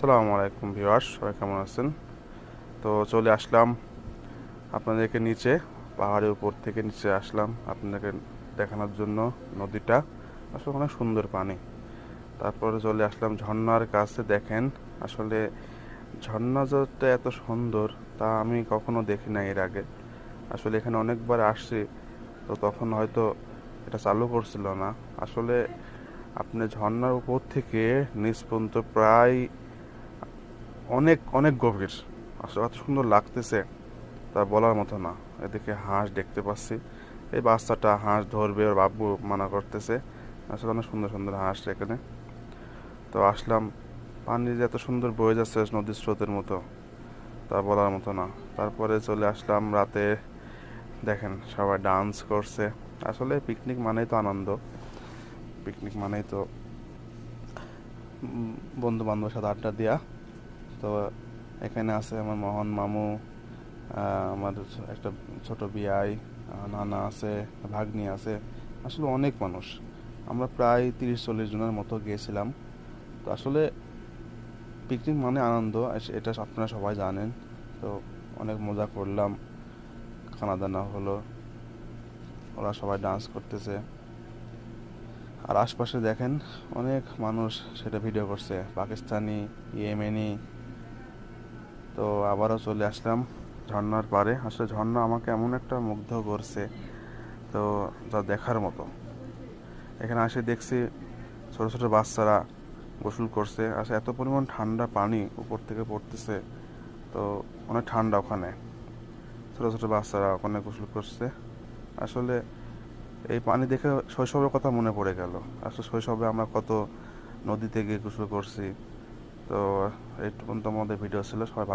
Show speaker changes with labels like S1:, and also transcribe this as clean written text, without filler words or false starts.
S1: আসসালামু আলাইকুম ভিউয়ার্স, সবাই কেমন আছেন? তো চলে আসলাম আপনাদেরকে নিচে, পাহাড়ের উপর থেকে নিচে আসলাম আপনাদেরকে দেখানোর জন্য। নদীটা আসলে অনেক সুন্দর পানি। তারপরে চলে আসলাম ঝর্ণার কাছে। দেখেন, আসলে ঝর্ণা যে এত সুন্দর তা আমি কখনো দেখি না এর আগে। আসলে এখানে অনেকবার আসছি, তো তখন হয়তো এটা চালু করছিল না। আসলে আপনি ঝর্ণার উপর থেকে নিচ পর্যন্ত প্রায় অনেক অনেক গভীর। আসলে এত সুন্দর লাগতেছে তা বলার মতো না। এদিকে হাঁস দেখতে পাচ্ছি, এই বাচ্চাটা হাঁস ধরবে, ওর বাবু মানা করতেছে। আসলে অনেক সুন্দর সুন্দর হাঁস এখানে। তো আসলাম, পানি যে এত সুন্দর বয়ে যাচ্ছে নদীর স্রোতের মতো তা বলার মতো না। তারপরে চলে আসলাম রাতে। দেখেন, সবাই ডান্স করছে। আসলে পিকনিক মানেই তো আনন্দ, পিকনিক মানেই তো বন্ধু বান্ধবের সাথে আড্ডা দেওয়া। তো এখানে আছে আমার মোহন মামু, আমার একটা ছোট বিয়াই, নানা আছে, ভাগ্নি আছে। আসলে অনেক মানুষ, আমরা প্রায় 30-40 জনের মতো গিয়েছিলাম। তো আসলে পিকনিক মানে আনন্দ, এটা আপনারা সবাই জানেন। তো অনেক মজা করলাম, খানা দানা হলো, ওরা সবাই ডান্স করতেছে। আর আশপাশে দেখেন অনেক মানুষ সেটা ভিডিও করছে, পাকিস্তানি, ইয়েমেনি। তো আবারও চলে আসলাম ঝর্ণার পাড়ে। আসলে ঝর্ণা আমাকে এমন একটা মুগ্ধ করছে, তো যা দেখার মতো। এখানে আসে দেখছি ছোট ছোট বাচ্চারা গোসল করছে। আসলে এত পরিমাণ ঠান্ডা পানি উপর থেকে পড়তেছে, তো অনেক ঠান্ডা ওখানে। ছোট ছোট বাচ্চারা ওখানে গোসল করছে। আসলে এই পানি দেখে শৈশবের কথা মনে পড়ে গেল। আসলে শৈশবে আমরা কত নদীতে গিয়ে গোসল করছি। তো এই পর্যন্ত আমাদের ভিডিও ছিল। সবাই ভালো